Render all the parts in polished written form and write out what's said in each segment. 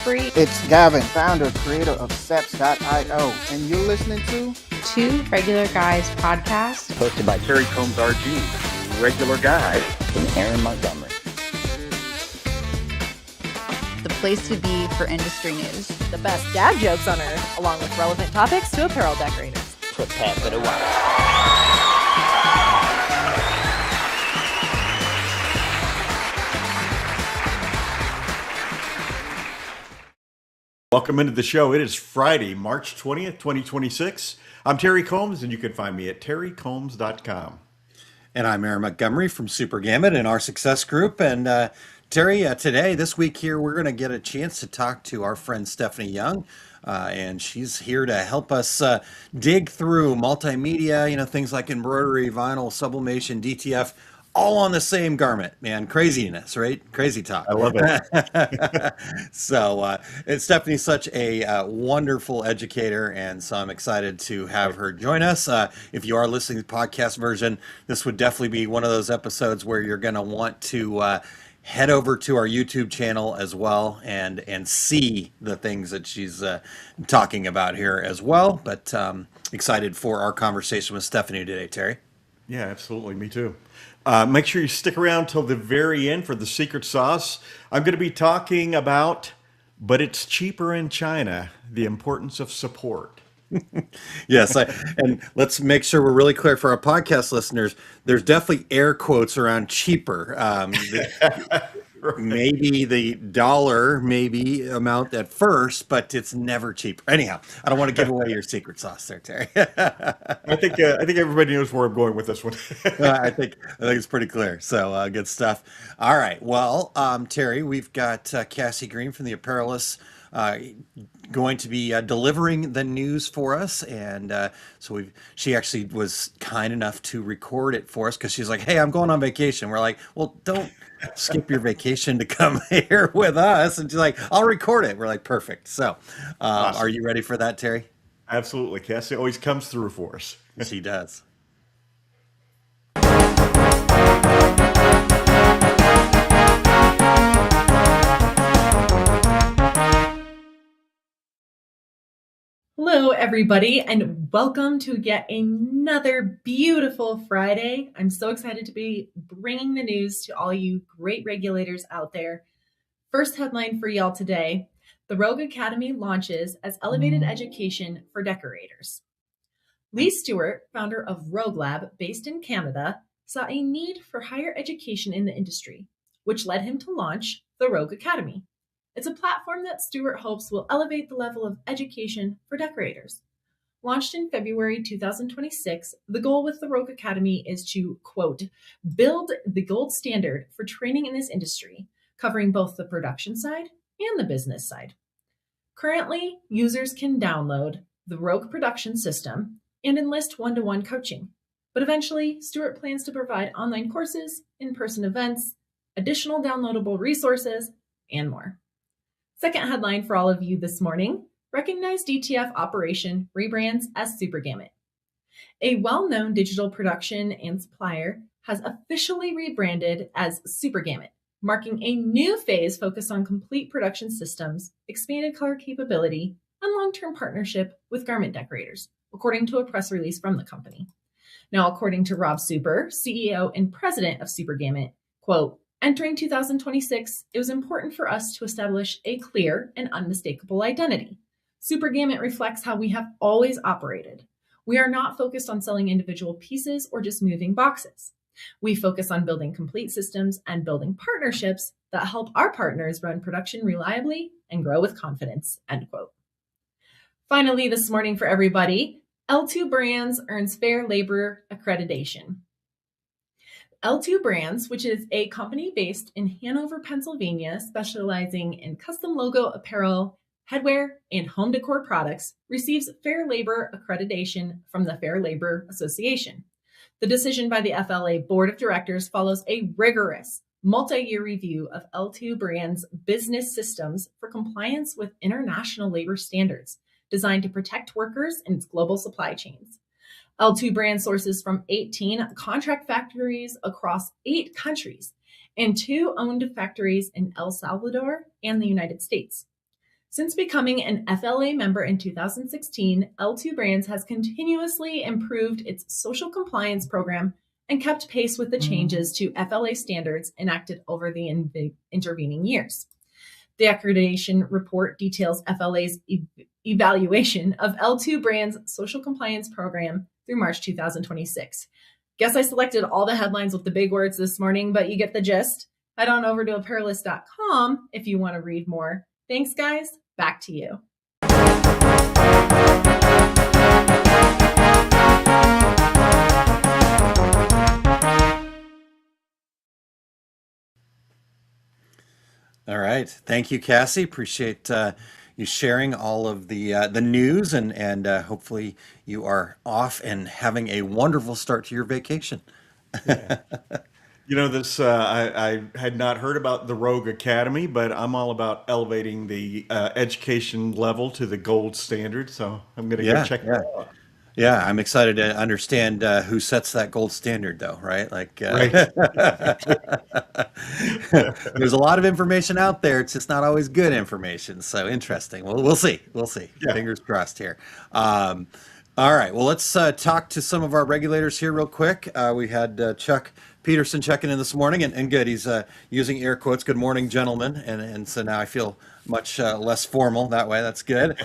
Free. It's Gavin, founder, creator of Seps.io, and you're listening to Two Regular Guys podcast, hosted by Terry Combs RG, regular guy, and Aaron Montgomery. The place to be for industry news. The best dad jokes on earth, along with relevant topics to apparel decorators. Prepare for the wild. Welcome into the show. It is Friday, March 20th, 2026. I'm Terry Combs, and you can find me at terrycombs.com. And I'm Aaron Montgomery from Super Gamut and our Success Group. And Terry, today, this week here, we're going to get a chance to talk to our friend Stephanie Young. And she's here to help us dig through multimedia, things like embroidery, vinyl, sublimation, DTF, all on the same garment, man. Craziness, right? Crazy talk. I love it. So Stephanie's such a wonderful educator, and so I'm excited to have her join us. If you are listening to the podcast version, this would definitely be one of those episodes where you're going to want to head over to our YouTube channel as well and see the things that she's talking about here as well. But excited for our conversation with Stephanie today, Terry. Yeah, absolutely. Me too. Make sure you stick around till the very end for the secret sauce. I'm going to be talking about, but it's cheaper in China, the importance of support. Yes, and let's make sure we're really clear for our podcast listeners. There's definitely air quotes around cheaper. Maybe the dollar amount at first, but it's never cheaper. Anyhow, I don't want to give away your secret sauce there, Terry. I think everybody knows where I'm going with this one. I think it's pretty clear. So good stuff. All right. Well, Terry, we've got Cassie Green from the Apparelists going to be delivering the news for us, and she actually was kind enough to record it for us because she's like, "Hey, I'm going on vacation." We're like, "Well, don't skip your vacation to come here with us." And she's like, "I'll record it." We're like, "Perfect." So, Awesome. Are you ready for that, Terry? Absolutely. Cassie always comes through for us. She does. Hello, everybody, and welcome to yet another beautiful Friday. I'm so excited to be bringing the news to all you great regulators out there. First headline for y'all today: the Rogue Academy launches as elevated education for decorators. Lee Stewart, founder of Rogue Lab, based in Canada, saw a need for higher education in the industry, which led him to launch the Rogue Academy. It's a platform that Stewart hopes will elevate the level of education for decorators. Launched in February 2026, the goal with the Rogue Academy is to, quote, build the gold standard for training in this industry, covering both the production side and the business side. Currently, users can download the Rogue production system and enlist one-to-one coaching. But eventually, Stewart plans to provide online courses, in-person events, additional downloadable resources, and more. Second headline for all of you this morning: recognized DTF operation rebrands as Super Gamut. A well-known digital production and supplier has officially rebranded as Super Gamut, marking a new phase focused on complete production systems, expanded color capability, and long-term partnership with garment decorators, according to a press release from the company. Now, according to Rob Super, CEO and president of Super Gamut, quote, entering 2026, it was important for us to establish a clear and unmistakable identity. Super Gamut reflects how we have always operated. We are not focused on selling individual pieces or just moving boxes. We focus on building complete systems and building partnerships that help our partners run production reliably and grow with confidence, end quote. Finally, this morning for everybody, L2 Brands earns Fair Labor accreditation. L2 Brands, which is a company based in Hanover, Pennsylvania, specializing in custom logo apparel, headwear, and home decor products, receives Fair Labor accreditation from the Fair Labor Association. The decision by the FLA Board of Directors follows a rigorous multi-year review of L2 Brands' business systems for compliance with international labor standards designed to protect workers in its global supply chains. L2 Brand sources from 18 contract factories across 8 countries and 2 owned factories in El Salvador and the United States. Since becoming an FLA member in 2016, L2 Brands has continuously improved its social compliance program and kept pace with the changes to FLA standards enacted over the intervening years. The accreditation report details FLA's evaluation of L2 Brands' social compliance program through March 2026. Guess I selected all the headlines with the big words this morning, but you get the gist. Head on over to apparelist.com if you want to read more. Thanks, guys. Back to you. All right. Thank you, Cassie. Appreciate you sharing all of the news, and hopefully you are off and having a wonderful start to your vacation. You know, this I had not heard about the Rogue Academy, but I'm all about elevating the education level to the gold standard. So I'm going to go check that out. Yeah, I'm excited to understand who sets that gold standard, though, right? Like, Right. there's a lot of information out there. It's just not always good information. So interesting. Well, we'll see. We'll see. Yeah. Fingers crossed here. All right. Well, let's talk to some of our regulators here real quick. We had Chuck Peterson checking in this morning, and good. He's using air quotes. Good morning, gentlemen. And so now I feel much less formal that way. That's good.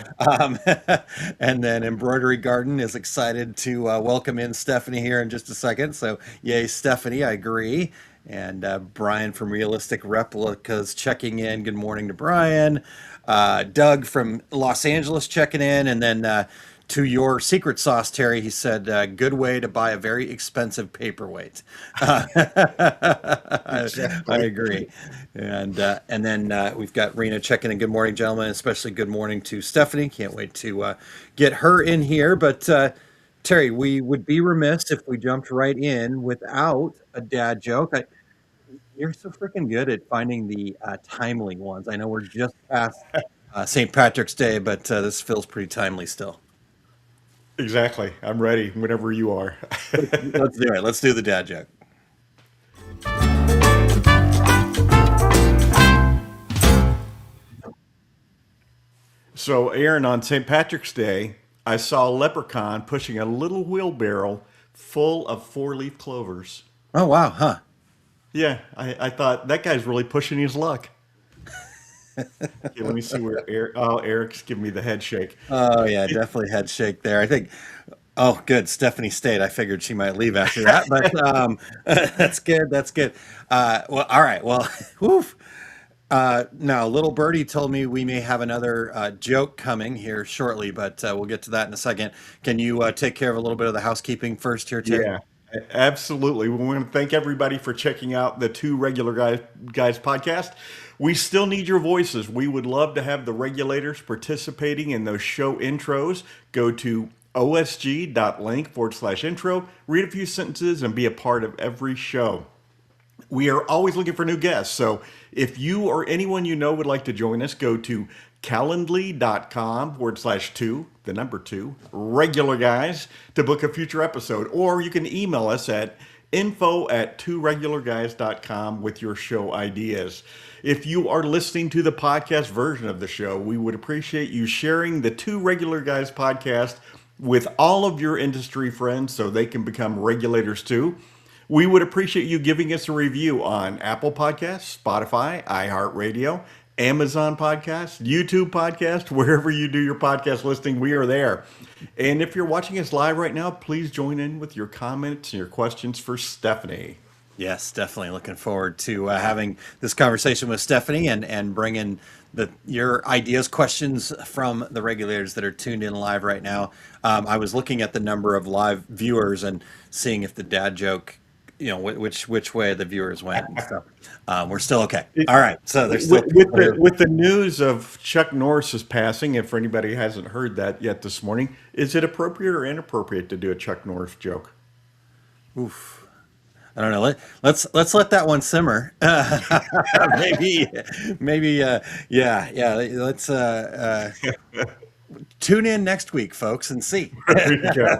And then Embroidery Garden is excited to welcome in Stephanie here in just a second. So yay, Stephanie. I agree. And Brian from Realistic Replicas checking in. Good morning to Brian. Doug from Los Angeles checking in. And then to your secret sauce, Terry, he said, good way to buy a very expensive paperweight. I agree. And then we've got Rena checking in. Good morning, gentlemen. Especially good morning to Stephanie. Can't wait to get her in here. But Terry, we would be remiss if we jumped right in without a dad joke. You're so freaking good at finding the timely ones. I know we're just past St. Patrick's Day, but this feels pretty timely still. Exactly. I'm ready whenever you are. Let's do it. Let's do the dad joke. So, Aaron, on St. Patrick's Day, I saw a leprechaun pushing a little wheelbarrow full of four-leaf clovers. Oh, wow. Huh. Yeah, I thought that guy's really pushing his luck. Okay, let me see where Eric's giving me the head shake. Oh, yeah, definitely head shake there. I think, oh, good. Stephanie stayed. I figured she might leave after that, but that's good. That's good. Well, all right. Well, woof. Now, little birdie told me we may have another joke coming here shortly, but we'll get to that in a second. Can you take care of a little bit of the housekeeping first here, Terry? Yeah, absolutely. We want to thank everybody for checking out the Two Regular Guys podcast. We still need your voices. We would love to have the regulators participating in those show intros. Go to osg.link/intro, read a few sentences, and be a part of every show. We are always looking for new guests. So if you or anyone you know would like to join us, go to calendly.com/2 regular guys to book a future episode. Or you can email us at info@tworegularguys.com with your show ideas. If you are listening to the podcast version of the show, we would appreciate you sharing the Two Regular Guys podcast with all of your industry friends so they can become regulators too. We would appreciate you giving us a review on Apple Podcasts, Spotify, iHeartRadio, Amazon Podcasts, YouTube Podcast, wherever you do your podcast listening, we are there. And if you're watching us live right now, please join in with your comments and your questions for Stephanie. Yes, definitely. Looking forward to having this conversation with Stephanie and bringing your ideas, questions from the regulators that are tuned in live right now. I was looking at the number of live viewers and seeing if the dad joke, which way the viewers went and stuff. We're still okay. All right. So there's still with the news of Chuck Norris's passing, if anybody hasn't heard that yet this morning, is it appropriate or inappropriate to do a Chuck Norris joke? Oof. I don't know. Let's let that one simmer. maybe. Yeah. Let's tune in next week, folks, and see. There you go.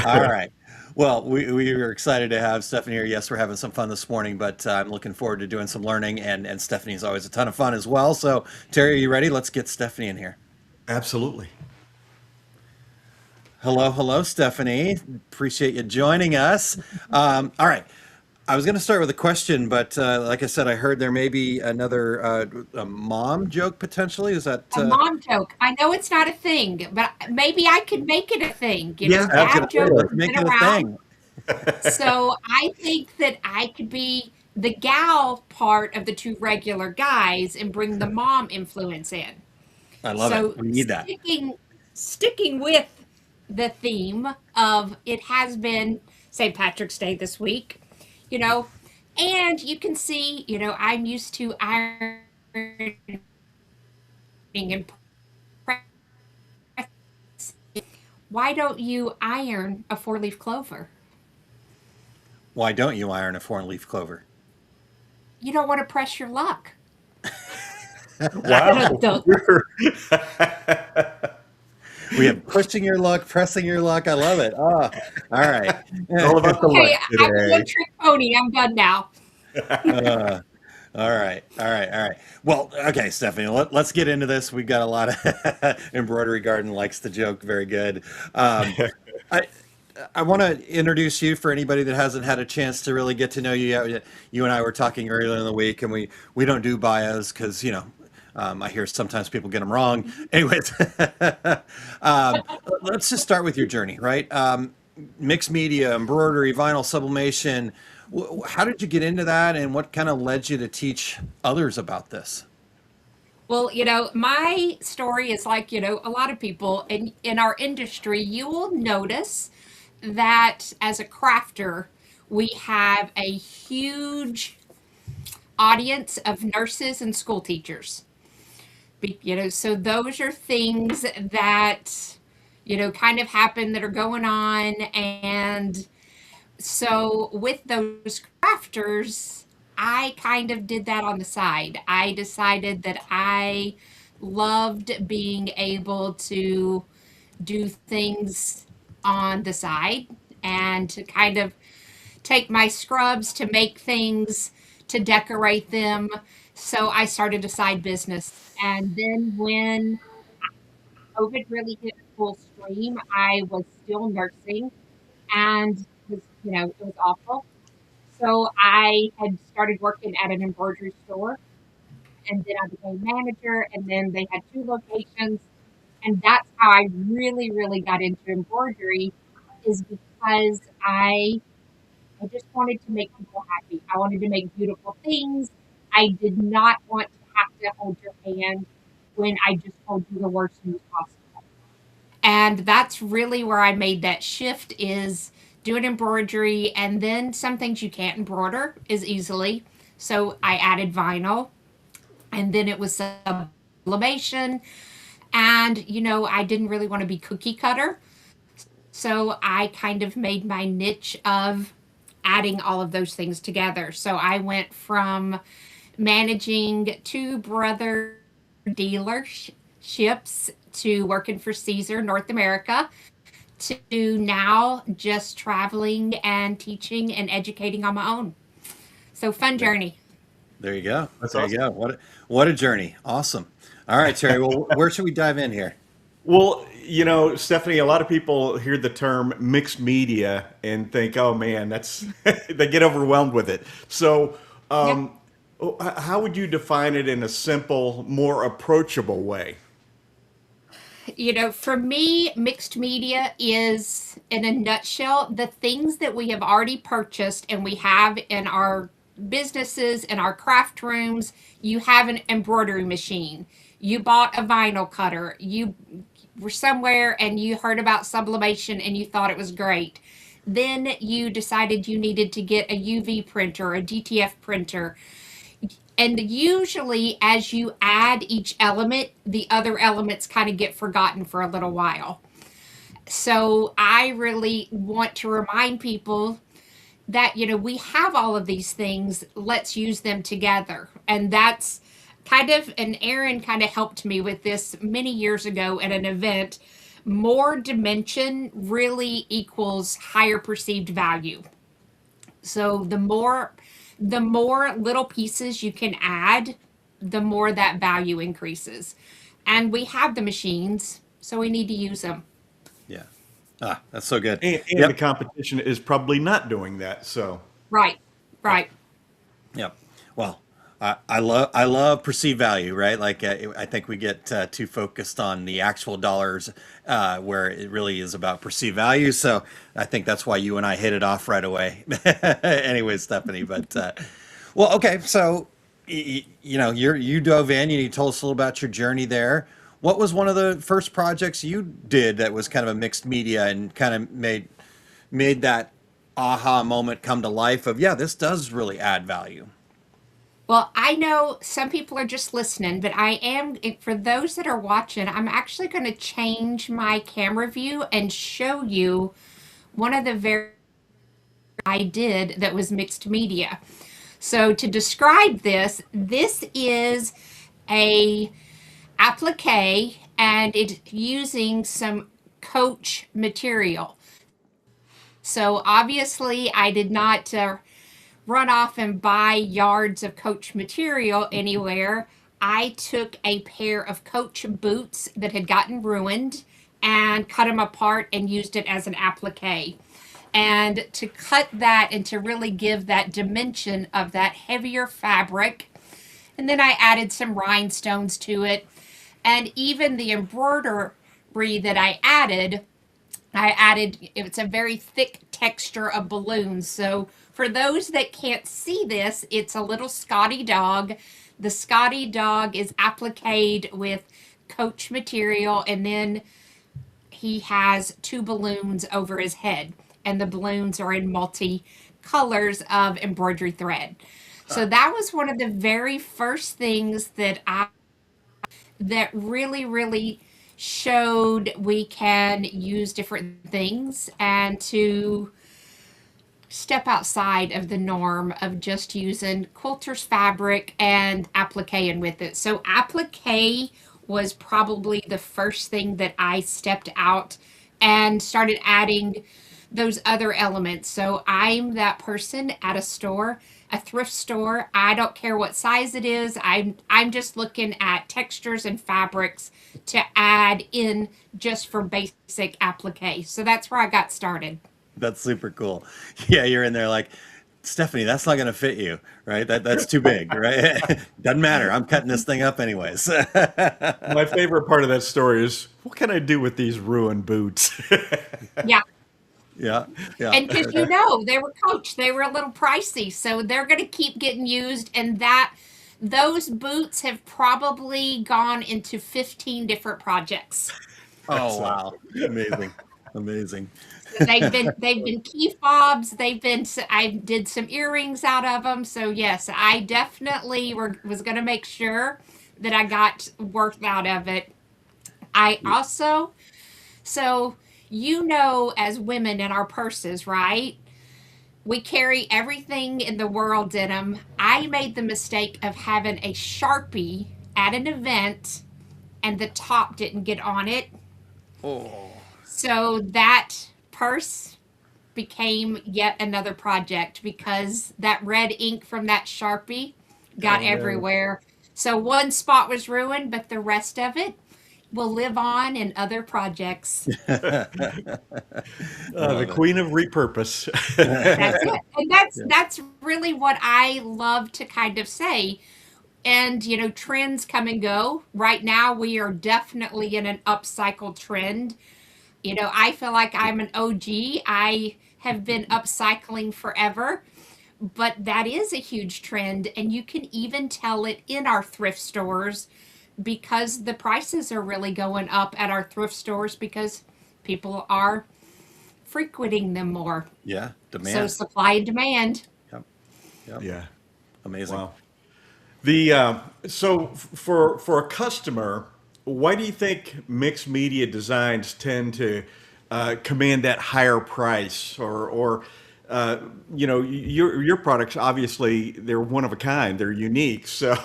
All right. Well, we were excited to have Stephanie here. Yes, we're having some fun this morning, but I'm looking forward to doing some learning, and Stephanie's always a ton of fun as well. So, Terry, are you ready? Let's get Stephanie in here. Absolutely. Hello, hello, Stephanie. Appreciate you joining us. All right. I was going to start with a question, but like I said, I heard there may be another a mom joke potentially. Is that A mom joke. I know it's not a thing, but maybe I could make it a thing. You know, yeah, that's dad good. jokes Let's have make been it a around. thing. So I think that I could be the gal part of the two regular guys and bring the mom influence in. I love So it. We need that. sticking with the theme of it has been St. Patrick's Day this week, you know, and you can see, I'm used to ironing and pressing. Why don't you iron a four-leaf clover? Why don't you iron a four-leaf clover? You don't want to press your luck. Wow. We have pushing your luck, pressing your luck. I love it. Oh, all right. All about the Okay, luck I'm a today. one-trick pony. I'm done now. All right. Well, okay, Stephanie, let's get into this. We've got a lot of Embroidery Garden likes the joke. Very good. I want to introduce you for anybody that hasn't had a chance to really get to know you yet. You and I were talking earlier in the week, and we don't do bios because, I hear sometimes people get them wrong. Anyways, let's just start with your journey, right? Mixed media, embroidery, vinyl, sublimation. How did you get into that, and what kind of led you to teach others about this? Well, my story is like, a lot of people in our industry, you will notice that as a crafter, we have a huge audience of nurses and school teachers. So those are things that, kind of happen that are going on. And so with those crafters, I kind of did that on the side. I decided that I loved being able to do things on the side and to kind of take my scrubs to make things, to decorate them. So I started a side business. And then when COVID really hit full stream, I was still nursing and it was awful. So I had started working at an embroidery store, and then I became manager, and then they had two locations. And that's how I really, really got into embroidery, is because I just wanted to make people happy. I wanted to make beautiful things. I did not want to have to hold your hand when I just told you the worst news possible. And that's really where I made that shift, is doing embroidery, and then some things you can't embroider as easily. So I added vinyl, and then it was sublimation. And, I didn't really want to be cookie cutter. So I kind of made my niche of adding all of those things together. So I went from managing two brother dealerships to working for Caesar North America to now just traveling and teaching and educating on my own. So fun journey. There you go. That's there you awesome. go. What a journey. Awesome. All right, Terry. Well, where should we dive in here? Well, Stephanie, a lot of people hear the term mixed media and think, oh man, that's, they get overwhelmed with it. So, Yep. how would you define it in a simple, more approachable way? For me, mixed media is, in a nutshell, the things that we have already purchased and we have in our businesses, in our craft rooms. You have an embroidery machine. You bought a vinyl cutter. You were somewhere and you heard about sublimation and you thought it was great. Then you decided you needed to get a UV printer, a DTF printer. And usually, as you add each element, the other elements kind of get forgotten for a little while. So I really want to remind people that, we have all of these things. Let's use them together. And that's and Aaron kind of helped me with this many years ago at an event. more dimension really equals higher perceived value. So the more little pieces you can add, the more that value increases. And we have the machines, so we need to use them. Yeah. Ah, that's so good. And the competition is probably not doing that. So Right. Right. Yep. Well, I love perceived value, right? Like I think we get too focused on the actual dollars, where it really is about perceived value. So I think that's why you and I hit it off right away. Anyway, Stephanie, but well, okay. So you dove in. You told us a little about your journey there. What was one of the first projects you did that was kind of a mixed media and kind of made that aha moment come to life of, yeah, this does really add value? Well, I know some people are just listening, but for those that are watching, I'm actually going to change my camera view and show you one of the very I did that was mixed media. So to describe this is a applique, and it's using some Coach material. So obviously I did not run off and buy yards of Coach material anywhere. I took a pair of Coach boots that had gotten ruined and cut them apart and used it as an applique. And to cut that and to really give that dimension of that heavier fabric. And then I added some rhinestones to it. And even the embroidery that I added, it's a very thick texture of balloons. So for those that can't see this, it's a little Scotty dog. The Scotty dog is appliqued with Coach material, and then he has two balloons over his head. And the balloons are in multi colors of embroidery thread. So that was one of the very first things that really showed we can use different things and to step outside of the norm of just using quilter's fabric and appliquing with it. So applique was probably the first thing that I stepped out and started adding those other elements. So I'm that person at a store, a thrift store. I don't care what size it is. I'm just looking at textures and fabrics to add in just for basic applique. So that's where I got started. That's super cool. Yeah, you're in there like, Stephanie, that's not going to fit you, right? That's too big, right? Doesn't matter. I'm cutting this thing up anyways. my favorite part of that story is, what can I do with these ruined boots? Yeah. Yeah. And because they were Coach, they were a little pricey, so they're going to keep getting used. And those boots have probably gone into 15 different projects. Oh wow, amazing. They've been key fobs. I did some earrings out of them. So yes, I definitely was going to make sure that I got worth out of it. I also, so as women in our purses, right? We carry everything in the world in them. I made the mistake of having a Sharpie at an event and the top didn't get on it. Oh. So that purse became yet another project because that red ink from that Sharpie got everywhere. So one spot was ruined, but the rest of it will live on in other projects. The queen of repurpose. That's it. And that's really what I love to kind of say. And, trends come and go. Right now, we are definitely in an upcycle trend. I feel like I'm an OG. I have been upcycling forever. But that is a huge trend. And you can even tell it in our thrift stores because the prices are really going up at our thrift stores because people are frequenting them more. Yeah, demand. So supply and demand. Yep. Yeah. Amazing. Wow. So for a customer, why do you think mixed media designs tend to command that higher price? Or your products, obviously they're one of a kind, they're unique. So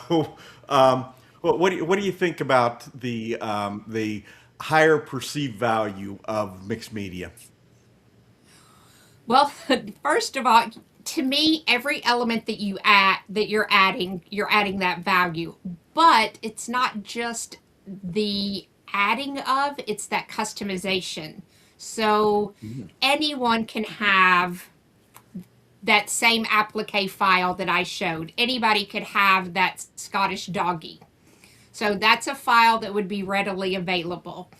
what do you think about the higher perceived value of mixed media? Well, first of all, to me, every element that you're adding that value. But it's not just the adding of, it's that customization. So anyone can have that same applique file that I showed. Anybody could have that Scottish doggy. So that's a file that would be readily available.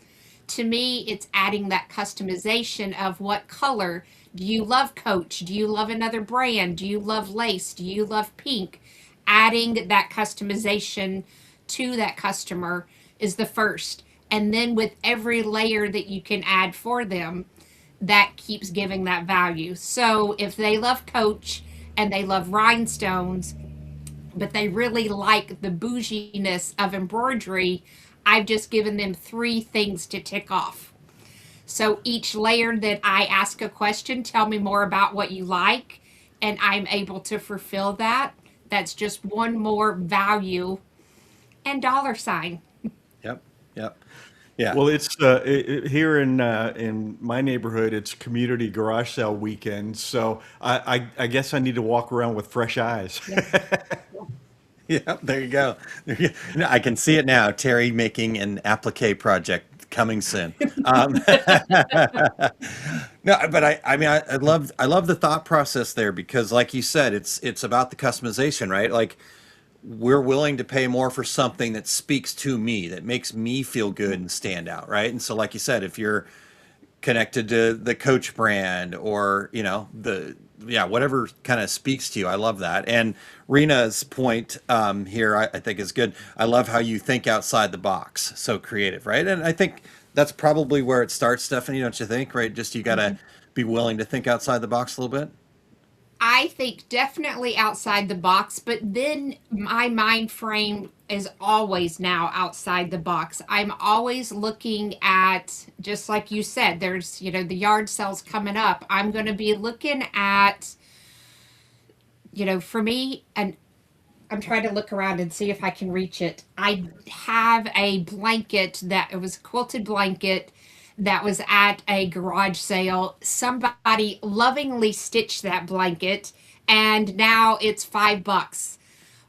To me, it's adding that customization of what color. Do you love Coach? Do you love another brand? Do you love lace? Do you love pink? Adding that customization to that customer is the first. And then with every layer that you can add for them, that keeps giving that value. So if they love Coach and they love rhinestones, but they really like the bouginess of embroidery, I've just given them 3 things to tick off. So each layer that I ask a question, tell me more about what you like, and I'm able to fulfill that. That's just one more value and dollar sign. Yep. Yep. Yeah. Well, it's here in my neighborhood. It's community garage sale weekend, so I guess I need to walk around with fresh eyes. Yeah, there you go. No, I can see it now. Terry making an applique project coming soon. No, but I mean, I love the thought process there because, like you said, it's about the customization, right? Like we're willing to pay more for something that speaks to me, that makes me feel good and stand out, right? And so, like you said, if you're connected to the Coach brand or whatever kind of speaks to you, I love that. And Rena's point here I think is good. I love how you think outside the box, so creative, right? And I think that's probably where it starts, Stephanie, don't you think? Right, just you got to be willing to think outside the box a little bit. I think definitely outside the box, but then my mind frame is always now outside the box. I'm always looking at, just like you said, there's, the yard sales coming up. I'm going to be looking at, for me, and I'm trying to look around and see if I can reach it. I have a blanket it was a quilted blanket that was at a garage sale. Somebody lovingly stitched that blanket and now it's $5.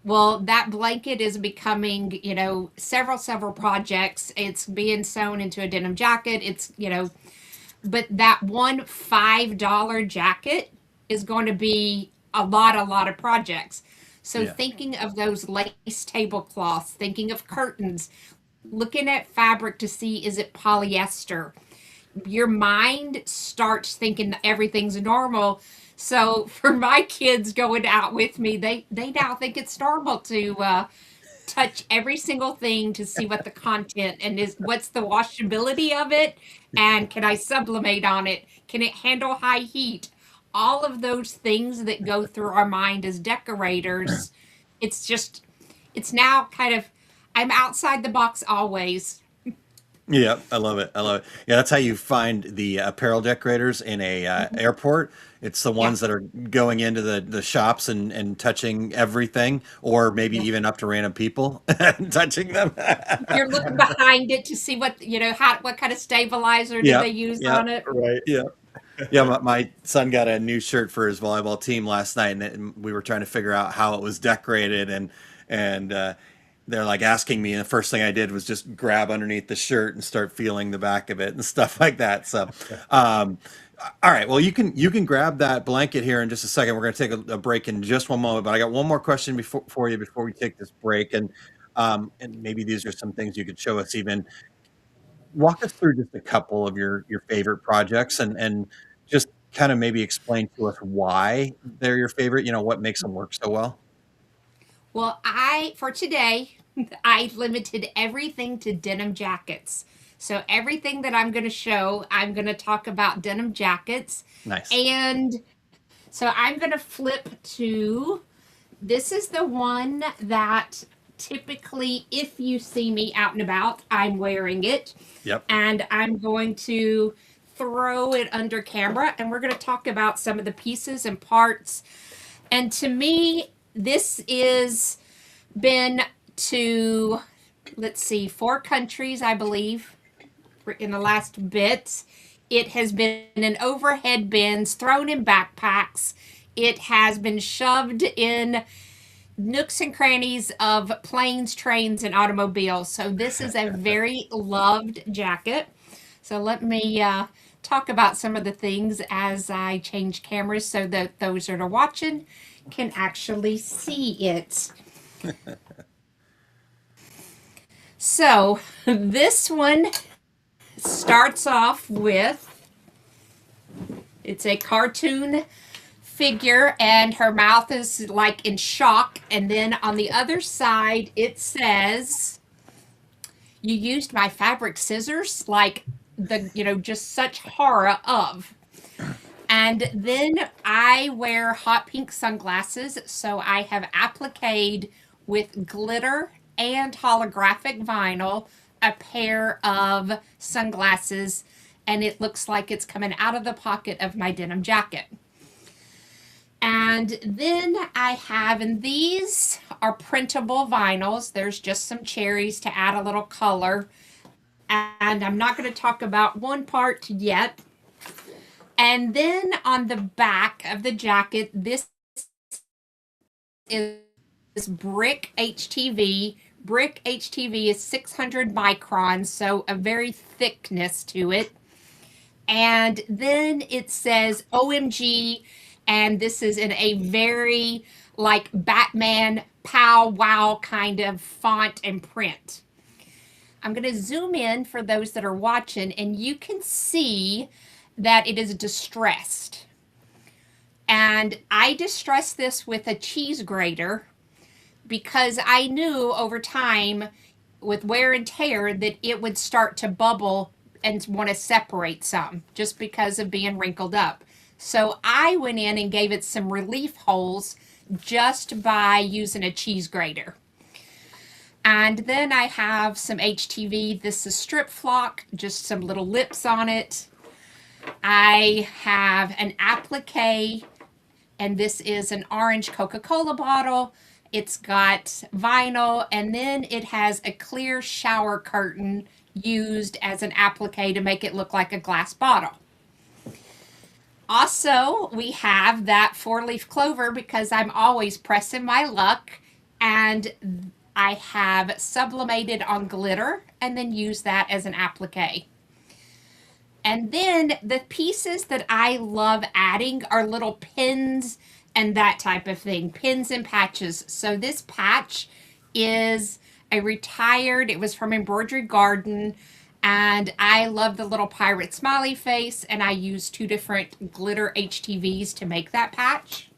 Well, that blanket is becoming, several projects. It's being sewn into a denim jacket. It's, but that one $5 jacket is going to be a lot of projects. So thinking of those lace tablecloths, thinking of curtains, looking at fabric to see, is it polyester? Your mind starts thinking everything's normal. So for my kids going out with me, they now think it's normal to touch every single thing to see what the content and what's the washability of it, and can I sublimate on it? Can it handle high heat? All of those things that go through our mind as decorators. It's now kind of, I'm outside the box always. Yeah, I love it. Yeah, that's how you find the apparel decorators in a airport. It's the ones that are going into the shops and touching everything, or maybe even up to random people and touching them. You're looking behind it to see what what kind of stabilizer do they use on it. Right. Yeah. Yeah, my son got a new shirt for his volleyball team last night, and we were trying to figure out how it was decorated, and they're like asking me, and the first thing I did was just grab underneath the shirt and start feeling the back of it and stuff like that. So, all right, well, you can grab that blanket here in just a second. We're going to take a break in just one moment, but I got one more question for you before we take this break, and maybe these are some things you could show us. Even walk us through just a couple of your favorite projects, and just kind of maybe explain to us why they're your favorite. What makes them work so well. Well, for today, I limited everything to denim jackets. So everything that I'm going to show, I'm going to talk about denim jackets. Nice. And so I'm going to flip to, this is the one that typically, if you see me out and about, I'm wearing it. Yep. And I'm going to throw it under camera, and we're going to talk about some of the pieces and parts. And to me, this is been to, let's see, 4 countries, I believe. in the last bit. It has been in overhead bins, thrown in backpacks. It has been shoved in nooks and crannies of planes, trains, and automobiles. So this is a very loved jacket. So let me talk about some of the things as I change cameras so that those that are watching can actually see it. So this one starts off with, it's a cartoon figure and her mouth is like in shock, and then on the other side it says, "You used my fabric scissors," like just such horror of. And then I wear hot pink sunglasses, so I have appliqued with glitter and holographic vinyl a pair of sunglasses, and it looks like it's coming out of the pocket of my denim jacket. And then I have, and these are printable vinyls. There's just some cherries to add a little color. And I'm not going to talk about one part yet. And then on the back of the jacket, this is brick HTV. Brick HTV is 600 microns, so a very thickness to it. And then it says OMG, and this is in a very like Batman pow wow kind of font and print. I'm going to zoom in for those that are watching, and you can see that it is distressed. And I distressed this with a cheese grater because I knew over time with wear and tear that it would start to bubble and want to separate some just because of being wrinkled up. So I went in and gave it some relief holes just by using a cheese grater. And then I have some HTV. This is strip flock, just some little lips on it. I have an applique, and this is an orange Coca-Cola bottle. It's got vinyl, and then it has a clear shower curtain used as an applique to make it look like a glass bottle. Also, we have that 4-leaf clover because I'm always pressing my luck, and I have sublimated on glitter and then use that as an applique. And then the pieces that I love adding are little pins and that type of thing, pins and patches. So this patch is it was from Embroidery Garden, and I love the little pirate smiley face, and I use 2 different glitter HTVs to make that patch.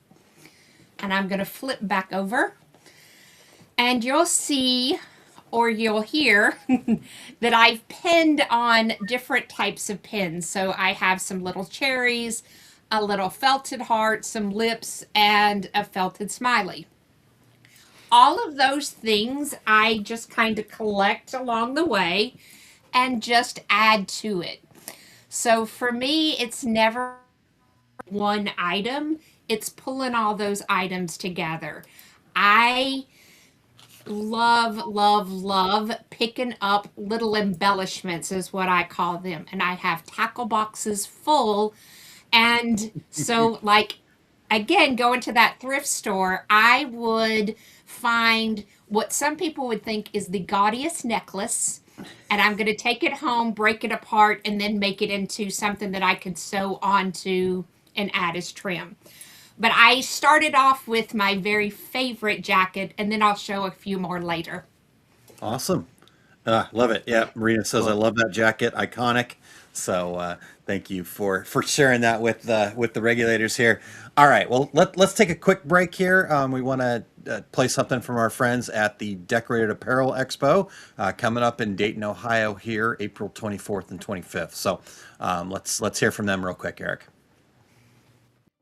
And I'm going to flip back over, and you'll see, or you'll hear, that I've pinned on different types of pins. So I have some little cherries, a little felted heart, some lips, and a felted smiley. All of those things I just kind of collect along the way and just add to it. So for me, it's never one item. It's pulling all those items together. I love picking up little embellishments is what I call them. And I have tackle boxes full. And so like, again, going to that thrift store, I would find what some people would think is the gaudiest necklace. And I'm going to take it home, break it apart, and then make it into something that I could sew onto and add as trim. But I started off with my very favorite jacket, and then I'll show a few more later. Awesome. Love it. Yeah, Marina says, I love that jacket. Iconic. So thank you for sharing that with the regulators here. All right. Well, let's take a quick break here. We want to play something from our friends at the Decorated Apparel Expo coming up in Dayton, Ohio here, April 24th and 25th. So let's hear from them real quick, Eric.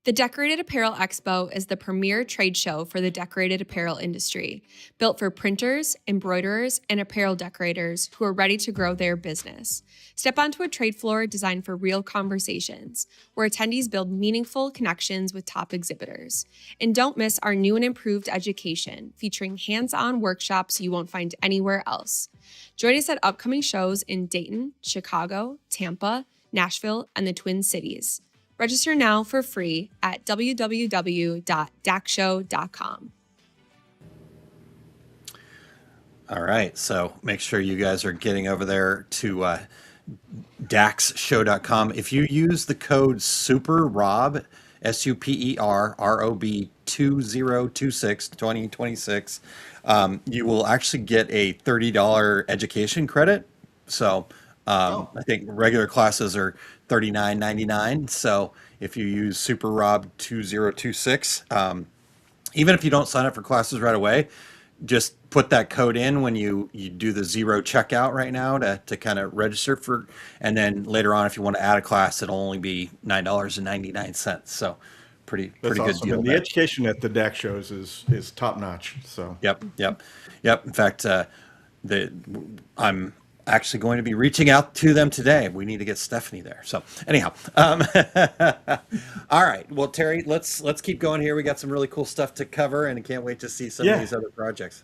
The Decorated Apparel Expo is the premier trade show for the decorated apparel industry, built for printers, embroiderers, and apparel decorators who are ready to grow their business. Step onto a trade floor designed for real conversations, where attendees build meaningful connections with top exhibitors. And don't miss our new and improved education, featuring hands-on workshops you won't find anywhere else. Join us at upcoming shows in Dayton, Chicago, Tampa, Nashville, and the Twin Cities. Register now for free at www.dacshow.com. All right, so make sure you guys are getting over there to dacshow.com. If you use the code SUPERROB, SUPERROB 2026, you will actually get a $30 education credit. So I think regular classes are $39.99. So if you use SuperRob 2026, even if you don't sign up for classes right away, just put that code in when you do the zero checkout right now to kind of register for, and then later on, if you want to add a class, it'll only be $9.99. So pretty good awesome. deal. And the education at the DAC shows is top notch. So Yep. In fact, I'm actually going to be reaching out to them today. We need to get Stephanie there. So anyhow, all right. Well, Terry, let's keep going here. We got some really cool stuff to cover, and I can't wait to see some of these other projects.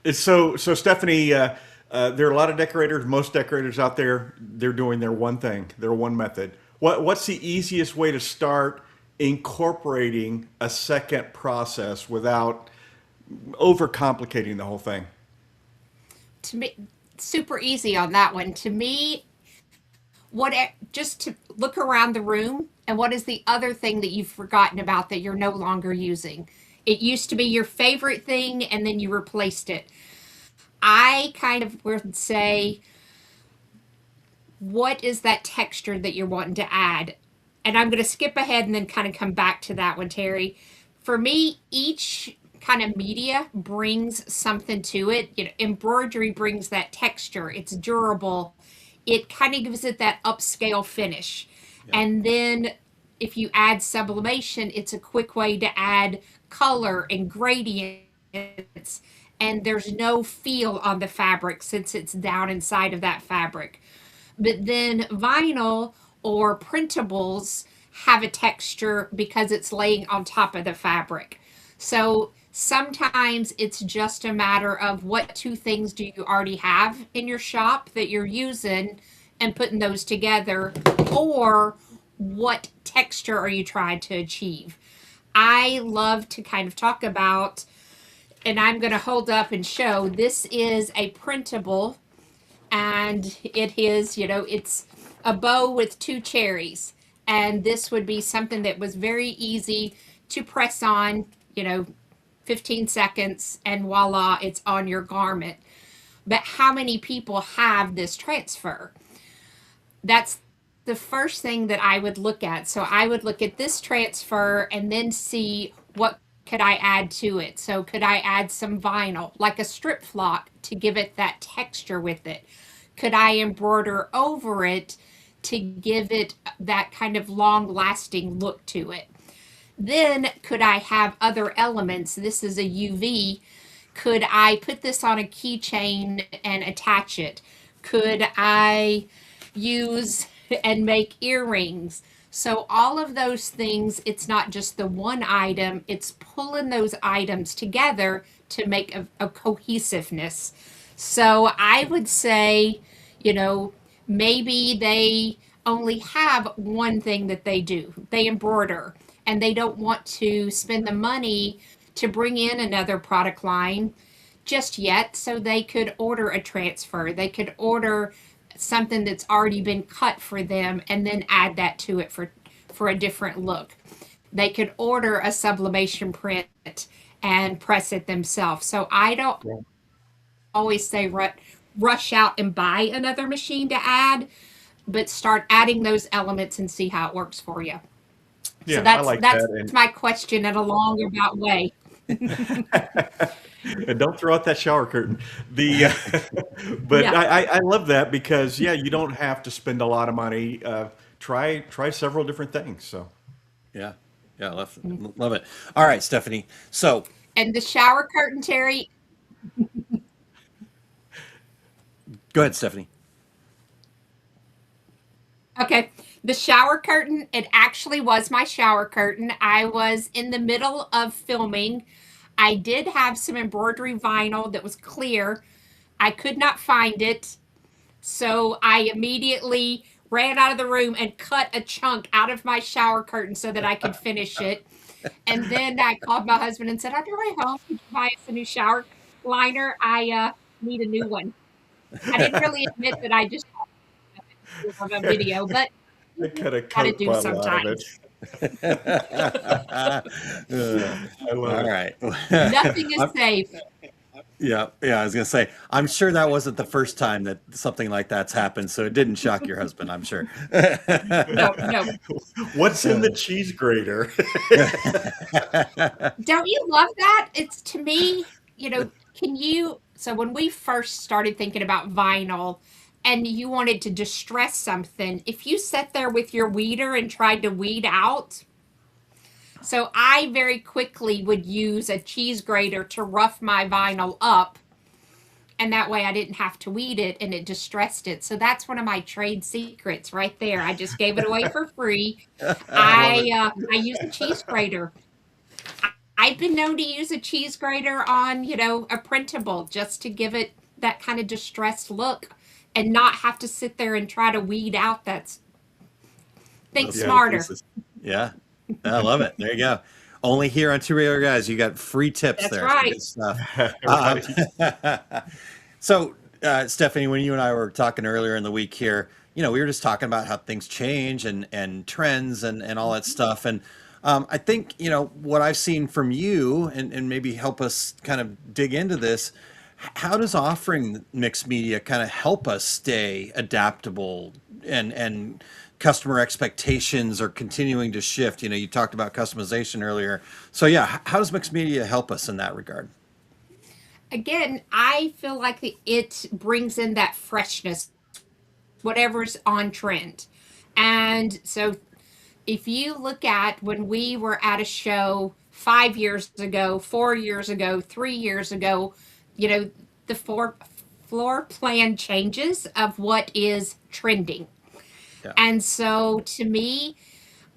It's so Stephanie. There are a lot of decorators. Most decorators out there, they're doing their one thing, their one method. What's the easiest way to start incorporating a second process without overcomplicating the whole thing? To me, super easy on that one. To me, just to look around the room and what is the other thing that you've forgotten about that you're no longer using. It used to be your favorite thing and then you replaced it. I kind of would say, what is that texture that you're wanting to add? And I'm going to skip ahead and then kind of come back to that one, Terry. For me, each kind of media brings something to it. Embroidery brings that texture. It's durable. It kind of gives it that upscale finish. Yeah. And then if you add sublimation, it's a quick way to add color and gradients. And there's no feel on the fabric since it's down inside of that fabric. But then vinyl or printables have a texture because it's laying on top of the fabric. So sometimes it's just a matter of what two things do you already have in your shop that you're using and putting those together, or what texture are you trying to achieve. I love to kind of talk about, and I'm going to hold up and show, this is a printable, and it is, it's a bow with two cherries. And this would be something that was very easy to press on, 15 seconds, and voila, it's on your garment. But how many people have this transfer? That's the first thing that I would look at. So I would look at this transfer and then see what could I add to it. So could I add some vinyl, like a strip flock, to give it that texture with it? Could I embroider over it to give it that kind of long-lasting look to it? Then could I have other elements? This is a UV. Could I put this on a keychain and attach it? Could I use and make earrings? So all of those things, it's not just the one item, it's pulling those items together to make a cohesiveness. So I would say, maybe they only have one thing that they do. They embroider, and they don't want to spend the money to bring in another product line just yet. So they could order a transfer. They could order something that's already been cut for them and then add that to it for a different look. They could order a sublimation print and press it themselves. So I don't always say rush out and buy another machine to add, but start adding those elements and see how it works for you. Yeah, so that's I like that's that. my question in a long about way. And don't throw out that shower curtain. But Yeah. I love that because you don't have to spend a lot of money. Try several different things. So Yeah. Yeah, love it. All right, Stephanie. So And the shower curtain, Terry, go ahead, Stephanie. okay. The shower curtain, it actually was my shower curtain. I was in the middle of filming. I did have some embroidery vinyl that was clear. I could not find it. So I immediately ran out of the room and cut a chunk out of my shower curtain so that I could finish it. And then I called my husband and said, "On your way home, could you buy us a new shower liner? I need a new one." I didn't really admit that I just of a video, but I cut a gotta Coke do bottle out of sometimes. it. I love All it. right. Nothing is safe. Yeah, I was gonna say, I'm sure that wasn't the first time that something like that's happened, so it didn't shock your husband, I'm sure. No. What's in the cheese grater? Don't you love that? It's to me, so when we first started thinking about vinyl and you wanted to distress something, if you sat there with your weeder and tried to weed out, so I very quickly would use a cheese grater to rough my vinyl up, and that way I didn't have to weed it and it distressed it. So that's one of my trade secrets right there. I just gave it away for free. I use a cheese grater. I've been known to use a cheese grater on, a printable just to give it that kind of distressed look and not have to sit there and try to weed out think Those smarter. pieces. Yeah, I love it. There you go. Only here on Two Regular Guys, you got free tips. That's there. right. Good stuff. Right. So, Stephanie, when you and I were talking earlier in the week here, we were just talking about how things change and trends and all that stuff. And I think, what I've seen from you and maybe help us kind of dig into this, how does offering mixed media kind of help us stay adaptable and customer expectations are continuing to shift? You talked about customization earlier. So yeah, how does mixed media help us in that regard? Again, I feel like it brings in that freshness, whatever's on trend. And so if you look at when we were at a show 5 years ago, 4 years ago, 3 years ago, the floor plan changes of what is trending. Yeah. And so to me,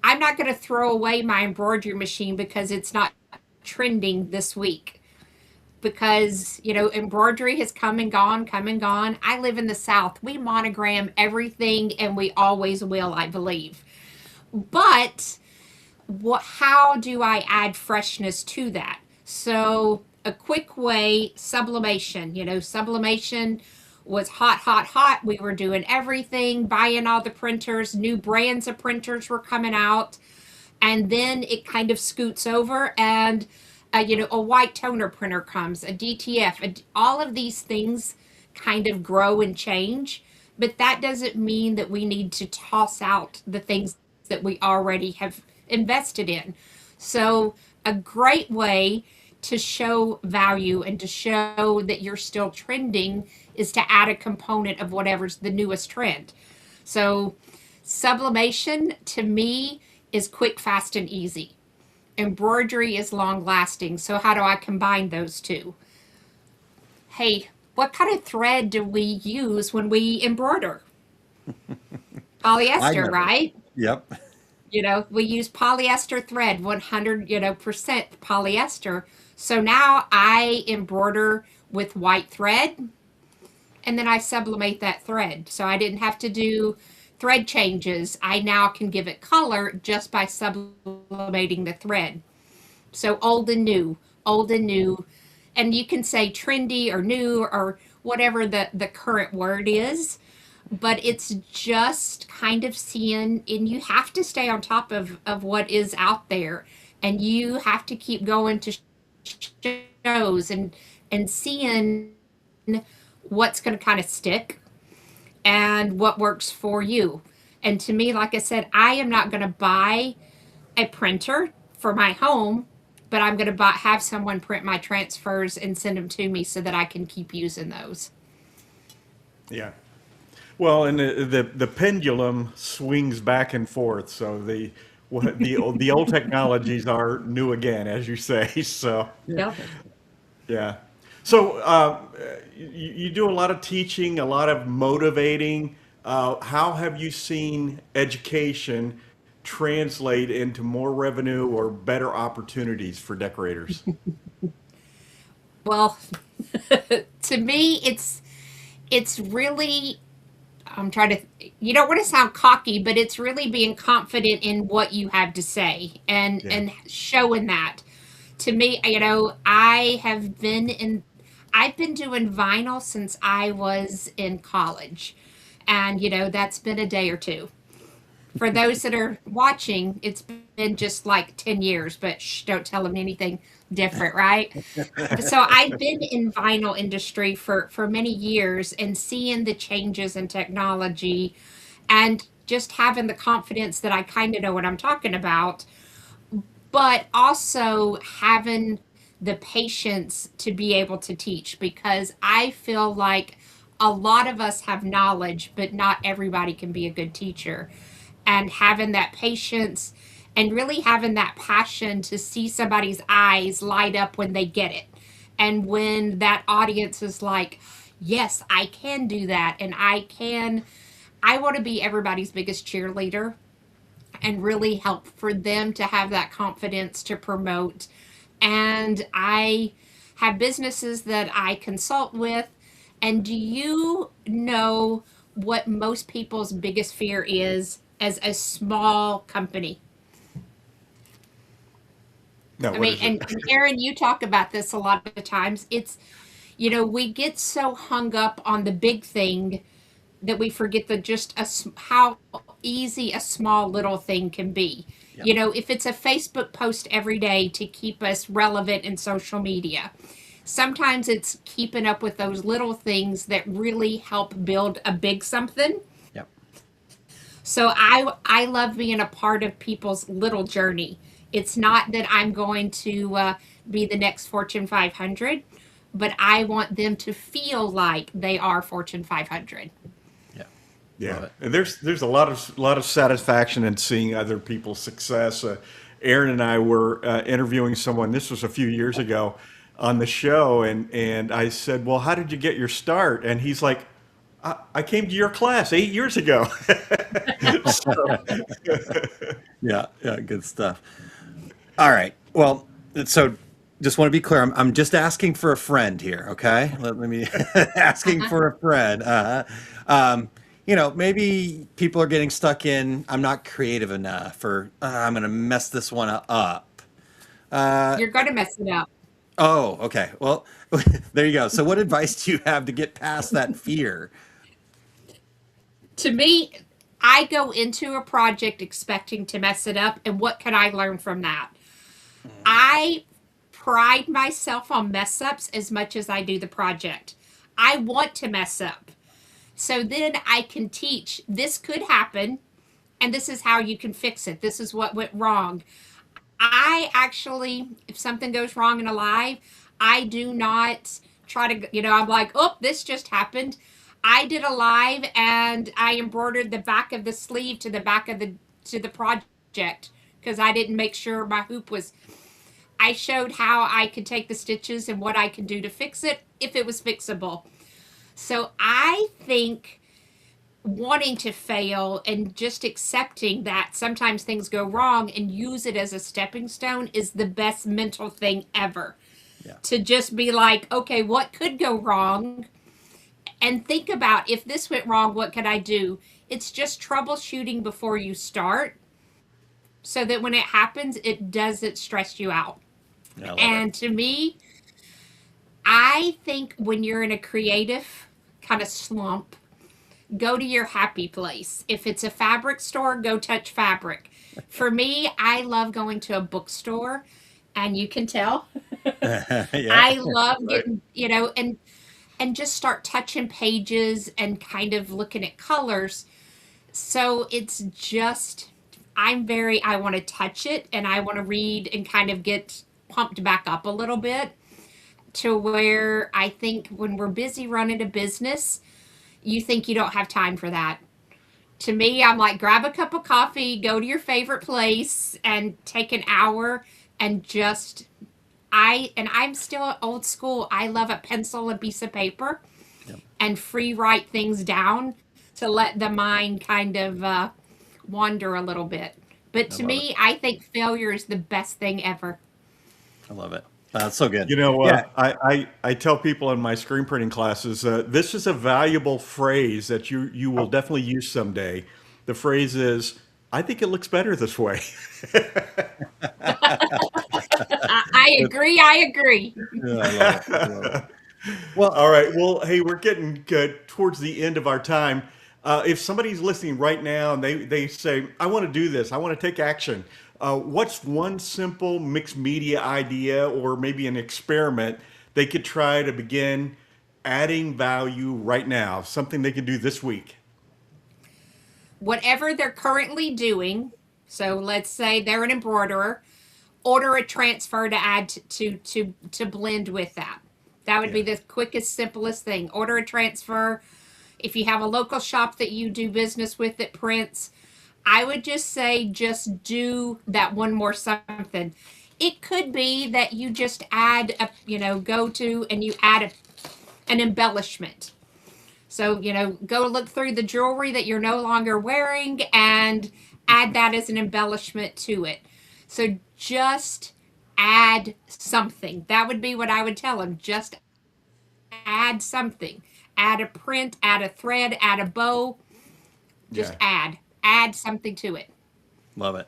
I'm not going to throw away my embroidery machine because it's not trending this week. Because, embroidery has come and gone. I live in the South. We monogram everything and we always will, I believe. But how do I add freshness to that? So a quick way, sublimation. Sublimation was hot. We were doing everything, buying all the printers, new brands of printers were coming out. And then it kind of scoots over and, a white toner printer comes, a DTF, all of these things kind of grow and change. But that doesn't mean that we need to toss out the things that we already have invested in. So a great way to show value and to show that you're still trending is to add a component of whatever's the newest trend. So sublimation to me is quick, fast, and easy. Embroidery is long lasting. So how do I combine those two? Hey, what kind of thread do we use when we embroider? Polyester, right? Yep. We use polyester thread, 100%, polyester. So now I embroider with white thread and then I sublimate that thread. So I didn't have to do thread changes. I now can give it color just by sublimating the thread. So old and new. And you can say trendy or new or whatever the current word is. But it's just kind of seeing, and you have to stay on top of what is out there. And you have to keep going to shows and seeing what's going to kind of stick and what works for you. And to me, like I said, I am not going to buy a printer for my home, but I'm going to have someone print my transfers and send them to me so that I can keep using those. Yeah. Well, and the pendulum swings back and forth. So what the old technologies are new again, as you say. So Yeah. yeah. So you do a lot of teaching, a lot of motivating. How have you seen education translate into more revenue or better opportunities for decorators? Well, to me, it's really, I'm trying to, you don't want to sound cocky, but it's really being confident in what you have to say and Yeah. and showing that. To me, I've been doing vinyl since I was in college. And that's been a day or two. For those that are watching, it's been just like 10 years, but shh, don't tell them anything different, right? So I've been in vinyl industry for many years and seeing the changes in technology and just having the confidence that I kind of know what I'm talking about, but also having the patience to be able to teach because I feel like a lot of us have knowledge, but not everybody can be a good teacher. And having that patience and really having that passion to see somebody's eyes light up when they get it. And when that audience is like, yes, I can do that. And I want to be everybody's biggest cheerleader and really help for them to have that confidence to promote. And I have businesses that I consult with. And do you know what most people's biggest fear is as a small company? No, I what mean, is and, it? and Aaron, you talk about this a lot of the times. We get so hung up on the big thing that we forget that how easy a small little thing can be. Yeah. If it's a Facebook post every day to keep us relevant in social media, sometimes it's keeping up with those little things that really help build a big something. Yep. So I love being a part of people's little journey. It's not that I'm going to be the next Fortune 500, but I want them to feel like they are Fortune 500. Yeah. Love Yeah, it. and there's a lot of satisfaction in seeing other people's success. Aaron and I were interviewing someone. This was a few years ago on the show, and I said, "Well, how did you get your start?" And he's like, "I came to your class 8 years ago." So, Yeah. Yeah. Good stuff. All right. Well, so just want to be clear. I'm just asking for a friend here. Okay. Let me asking for a friend. Maybe people are getting stuck in, I'm not creative enough, or I'm going to mess this one up. You're going to mess it up. Oh, okay. Well, there you go. So what advice do you have to get past that fear? To me, I go into a project expecting to mess it up, and what can I learn from that? I pride myself on mess ups as much as I do the project. I want to mess up. So then I can teach this could happen, and this is how you can fix it. This is what went wrong. I actually, if something goes wrong in a live, I do not try to, I'm like, oh, this just happened. I did a live and I embroidered the back of the sleeve to the back of the project because I didn't make sure my hoop was. I showed how I could take the stitches and what I could do to fix it if it was fixable. So I think wanting to fail and just accepting that sometimes things go wrong and use it as a stepping stone is the best mental thing ever. Yeah. To just be like, okay, what could go wrong? And think about if this went wrong, what could I do? It's just troubleshooting before you start so that when it happens, it doesn't stress you out. I love And to me, I think when you're in a creative kind of slump, go to your happy place. If it's a fabric store, go touch fabric. For me, I love going to a bookstore, and you can tell. Yeah. I love getting, and just start touching pages and kind of looking at colors. So it's just, I want to touch it and I want to read and kind of get pumped back up a little bit to where I think when we're busy running a business, you think you don't have time for that. To me, I'm like, grab a cup of coffee, go to your favorite place, and take an hour and just I'm still old school. I love a pencil and piece of paper and free write things down to let the mind kind of wander a little bit. But to me, I think failure is the best thing ever. I love it. That's so good. You know, Yeah. I tell people in my screen printing classes, this is a valuable phrase that you will definitely use someday. The phrase is, I think it looks better this way. I agree. I agree. Yeah, I love it. I love it. Well, All right. Well, hey, we're getting good towards the end of our time. If somebody's listening right now and they say, I want to do this, I want to take action, what's one simple mixed media idea or maybe an experiment they could try to begin adding value right now? Something they can do this week? Whatever they're currently doing. So let's say they're an embroiderer. Order a transfer to add to blend with that. That would be the quickest, simplest thing. Order a transfer. If you have a local shop that you do business with that prints, I would just say just do that one more something. It could be that you just add go to and you add an embellishment. So, go look through the jewelry that you're no longer wearing and add that as an embellishment to it. So just add something. That would be what I would tell them. Just add something. Add a print, add a thread, add a bow. Just add something to it. love it.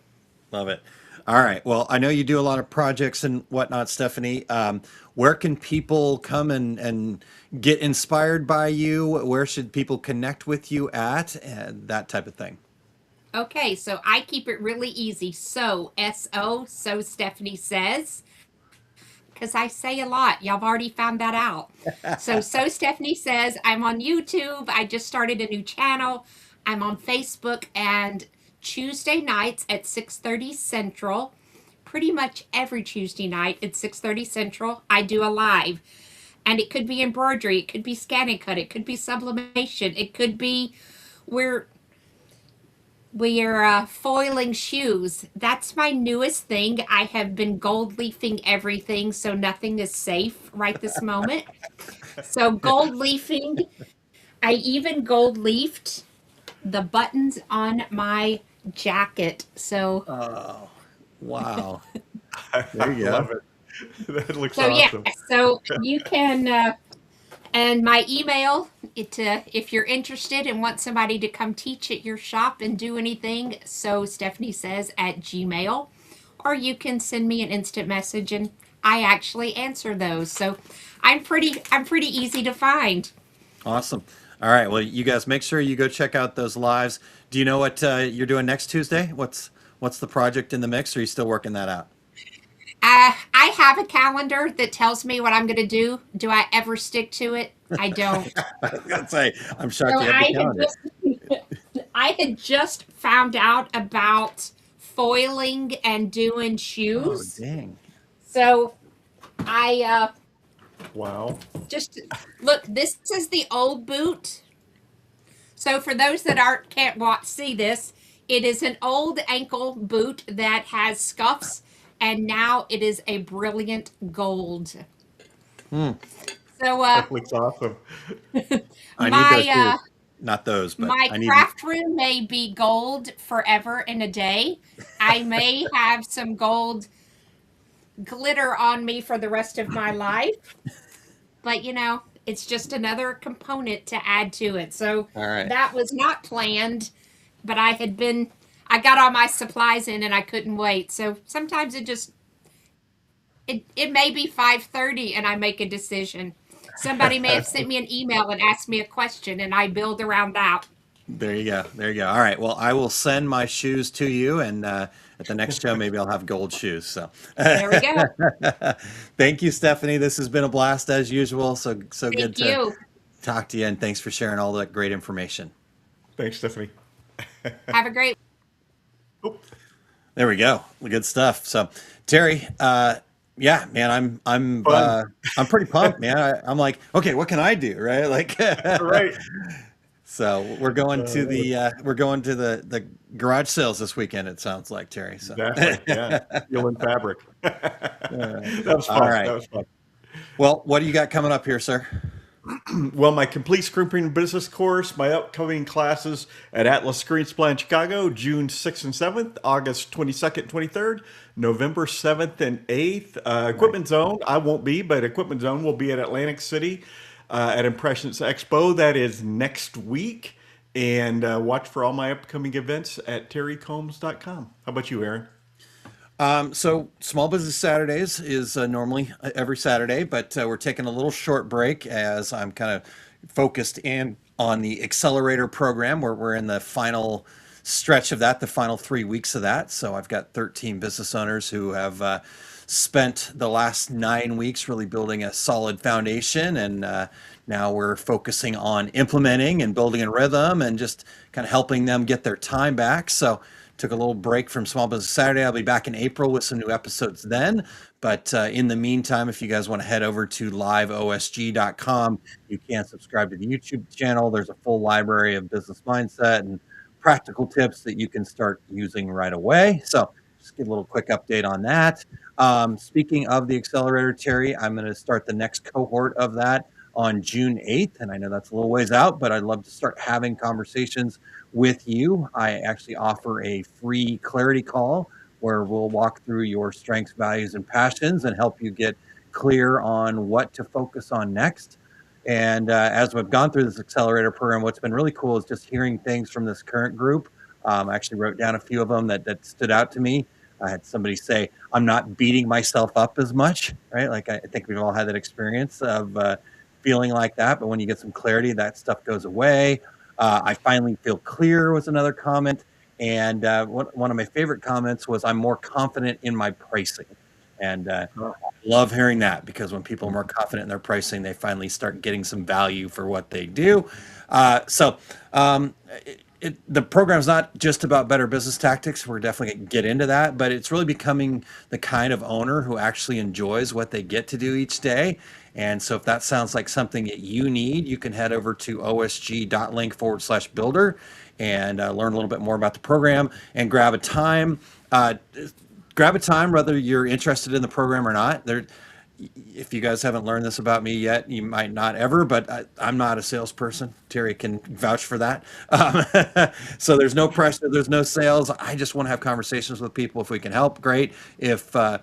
Love it. All right. Well, I know you do a lot of projects and whatnot, Stephanie. Where can people come and get inspired by you? Where should people connect with you at? And that type of thing. Okay, so I keep it really easy. So Stephanie says, because I say a lot. Y'all have already found that out. So Stephanie says, I'm on YouTube. I just started a new channel. I'm on Facebook, and Tuesday nights at 6:30 Central, pretty much every Tuesday night at 6:30 Central, I do a live. And it could be embroidery, it could be scan and cut, it could be sublimation, it could be we're foiling shoes. That's my newest thing. I have been gold leafing everything, so nothing is safe right this moment. So gold leafing, I even gold leafed the buttons on my jacket. So Oh, wow. There you go. Love it. That looks so awesome. so you can and my email, if you're interested and want somebody to come teach at your shop and do anything, so Stephanie says at Gmail, or you can send me an instant message and I actually answer those. So I'm pretty easy to find. Awesome. All right. Well, you guys make sure you go check out those lives. Do you know what you're doing next Tuesday? What's the project in the mix? Or are you still working that out? I have a calendar that tells me what I'm going to do. Do I ever stick to it? I don't. I was gonna say, I'm shocked So you have the calendar. I had just found out about foiling and doing Oh, shoes. dang. So I Wow. just look, this is the old boot. So for those that can't see this, it is an old ankle boot that has scuffs, and now it is a brilliant gold. So That looks awesome. I need those too. Not those, but my I need. craft room may be gold forever and a day. I may have some gold glitter on me for the rest of my life. But it's just another component to add to it. So All right. that was not planned, but I got all my supplies in and I couldn't wait. So sometimes it may be 5:30 and I make a decision. Somebody may have sent me an email and asked me a question and I build around that. There you go. There you go. All right. Well, I will send my shoes to you, and at the next show, maybe I'll have gold shoes. So There we go. thank you, Stephanie. This has been a blast as usual. So good Thank to you. talk to you, and thanks for sharing all that great information. Thanks, Stephanie. Have a great There we go. Good stuff. So, Terry, yeah, man, I'm pretty pumped, man. I'm like, okay, what can I do, right? Like, Right. So we're going to the garage sales this weekend. It sounds like, Terry. So Exactly. Yeah. Steel and fabric. That was all fun. right. That was fun. Well, what do you got coming up here, sir? Well, my complete screen printing business course, my upcoming classes at Atlas Screen Supply in Chicago, June 6th and 7th, August 22nd, 23rd, November 7th and 8th. Equipment Zone, I won't be, but Equipment Zone will be at Atlantic City at Impressions Expo. That is next week. And watch for all my upcoming events at terrycombs.com. How about you, Aaron? So Small Business Saturdays is normally every Saturday, but we're taking a little short break as I'm kind of focused in on the accelerator program where we're in the final stretch of that, the final 3 weeks of that. So I've got 13 business owners who have spent the last 9 weeks really building a solid foundation, and now we're focusing on implementing and building a rhythm and just kind of helping them get their time back. So took a little break from Small Business Saturday. I'll be back in April with some new episodes then. But in the meantime, if you guys want to head over to liveosg.com, you can subscribe to the YouTube channel. There's a full library of business mindset and practical tips that you can start using right away. So just give a little quick update on that. Speaking of the accelerator, Terry, I'm going to start the next cohort of that on June 8th. And I know that's a little ways out, but I'd love to start having conversations with you. I actually offer a free clarity call where we'll walk through your strengths, values, and passions and help you get clear on what to focus on next. And as we've gone through this accelerator program, what's been really cool is just hearing things from this current group. I actually wrote down a few of them that stood out to me. I had somebody say, I'm not beating myself up as much, right? Like I think we've all had that experience of feeling like that, but when you get some clarity, that stuff goes away. I finally feel clear was another comment. And one of my favorite comments was, I'm more confident in my pricing. And I love hearing that, because when people are more confident in their pricing, they finally start getting some value for what they do. The program is not just about better business tactics. We're definitely going to get into that, but it's really becoming the kind of owner who actually enjoys what they get to do each day. And so if that sounds like something that you need, you can head over to osg.link/builder and learn a little bit more about the program and grab a time. Whether you're interested in the program or not. If you guys haven't learned this about me yet, you might not ever, but I'm not a salesperson. Terry can vouch for that. So there's no pressure, there's no sales. I just want to have conversations with people. If we can help, great. If I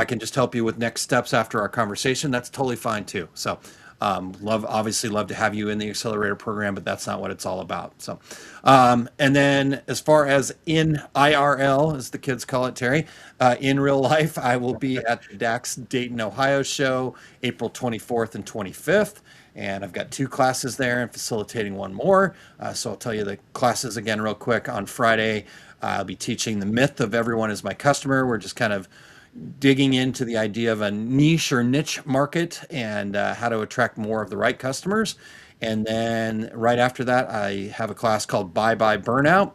can just help you with next steps after our conversation, that's totally fine too. So obviously love to have you in the accelerator program, but that's not what it's all about. So, and then as far as in IRL, as the kids call it, Terry, in real life, I will be at the DAX Dayton, Ohio show, April 24th and 25th. And I've got 2 classes there and facilitating one more. So I'll tell you the classes again real quick. On Friday, I'll be teaching the myth of everyone is my customer. We're just kind of digging into the idea of a niche or niche market and how to attract more of the right customers. And then right after that, I have a class called Bye Bye Burnout.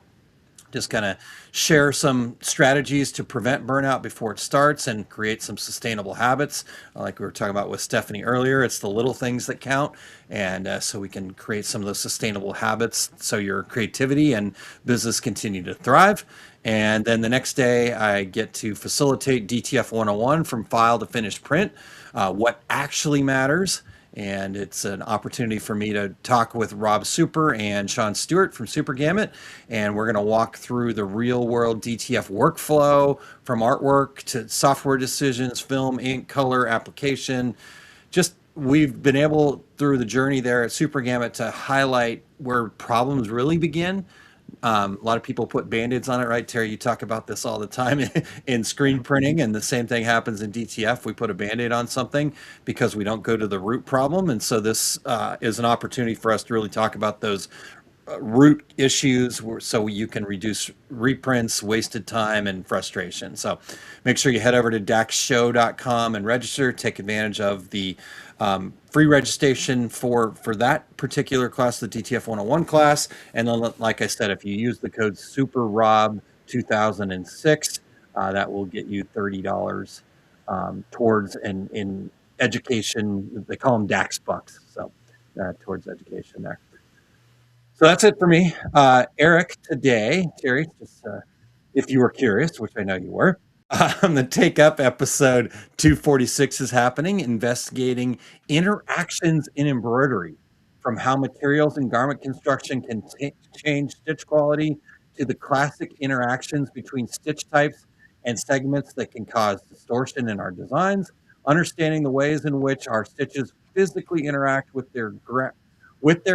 Just kind of share some strategies to prevent burnout before it starts and create some sustainable habits. Like we were talking about with Stephanie earlier, it's the little things that count. And so we can create some of those sustainable habits so your creativity and business continue to thrive. And then the next day, I get to facilitate DTF 101 from file to finished print, what actually matters. And it's an opportunity for me to talk with Rob Super and Sean Stewart from Super Gamut. And we're going to walk through the real world DTF workflow from artwork to software decisions, film, ink, color, application. We've been able through the journey there at Super Gamut to highlight where problems really begin. A lot of people put Band-Aids on it, right? Terry, you talk about this all the time in screen printing, and the same thing happens in DTF. We put a Band-Aid on something because we don't go to the root problem. And so this is an opportunity for us to really talk about those root issues so you can reduce reprints, wasted time, and frustration. So make sure you head over to daxshow.com and register. Take advantage of the free registration for that particular class, the DTF 101 class. And then, like I said, if you use the code SUPERROB2006, that will get you $30 towards in education. They call them DAX bucks. So towards education there. So that's it for me. Eric, today, Terry, just if you were curious, which I know you were, the Take Up episode 246 is happening, investigating interactions in embroidery, from how materials and garment construction can change stitch quality to the classic interactions between stitch types and segments that can cause distortion in our designs, understanding the ways in which our stitches physically interact with their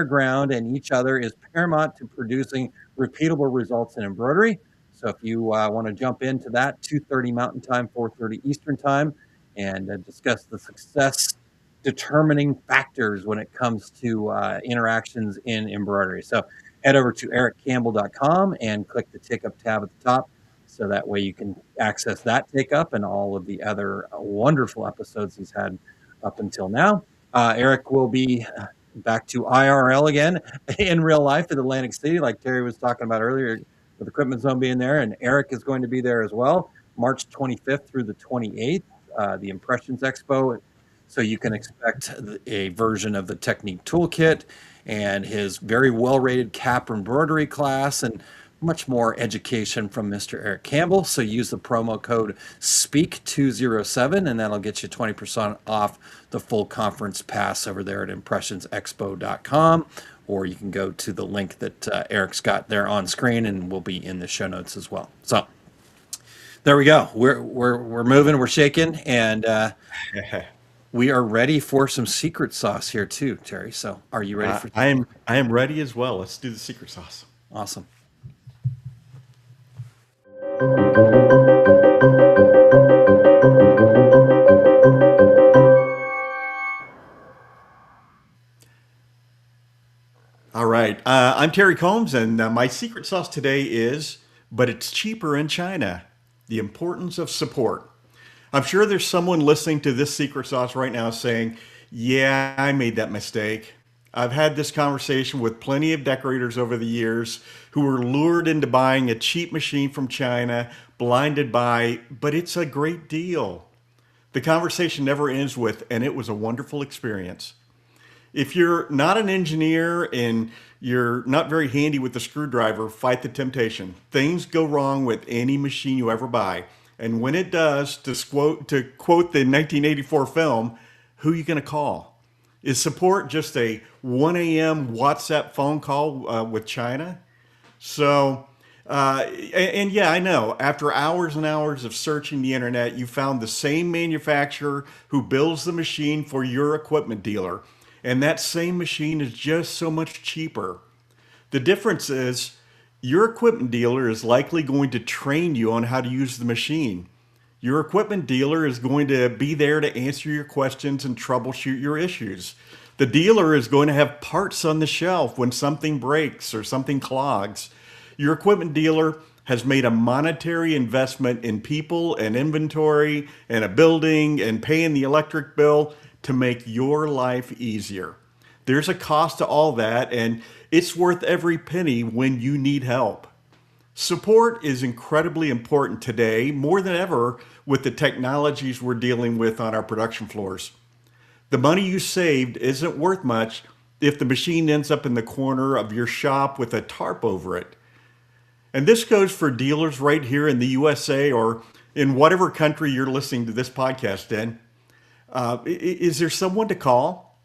ground and each other is paramount to producing repeatable results in embroidery. So if you want to jump into that, 2:30 Mountain Time, 4:30 Eastern Time, and discuss the success determining factors when it comes to interactions in embroidery. So head over to ericcampbell.com and click the Take Up tab at the top. So that way you can access that Take Up and all of the other wonderful episodes he's had up until now. Eric will be back to IRL again in real life in Atlantic City, like Terry was talking about earlier, with Equipment Zone being there. And Eric is going to be there as well, March 25th through the 28th, the Impressions Expo. So you can expect a version of the Technique Toolkit and his very well-rated cap embroidery class and much more education from Mr. Eric Campbell. So use the promo code SPEAK207 and that'll get you 20% off the full conference pass over there at impressionsexpo.com, or you can go to the link that Eric's got there on screen and will be in the show notes as well. So there we go. We're moving, we're shaking, and we are ready for some secret sauce here too, Terry. So are you ready for? I am ready as well. Let's do the secret sauce. Awesome. All right. I'm Terry Combs, and my secret sauce today is, but it's cheaper in China. The importance of support. I'm sure there's someone listening to this secret sauce right now saying, yeah, I made that mistake. I've had this conversation with plenty of decorators over the years who were lured into buying a cheap machine from China, blinded by, but it's a great deal. The conversation never ends with, and it was a wonderful experience. If you're not an engineer and you're not very handy with the screwdriver, fight the temptation. Things go wrong with any machine you ever buy. And when it does, to quote the 1984 film, who are you going to call? Is support just a 1 a.m. WhatsApp phone call with China? So, and yeah, I know, after hours and hours of searching the internet, you found the same manufacturer who builds the machine for your equipment dealer. And that same machine is just so much cheaper. The difference is your equipment dealer is likely going to train you on how to use the machine. Your equipment dealer is going to be there to answer your questions and troubleshoot your issues. The dealer is going to have parts on the shelf when something breaks or something clogs. Your equipment dealer has made a monetary investment in people and inventory and a building and paying the electric bill to make your life easier. There's a cost to all that, and it's worth every penny when you need help. Support is incredibly important today, more than ever, with the technologies we're dealing with on our production floors. The money you saved isn't worth much if the machine ends up in the corner of your shop with a tarp over it. And this goes for dealers right here in the USA or in whatever country you're listening to this podcast in. Is there someone to call?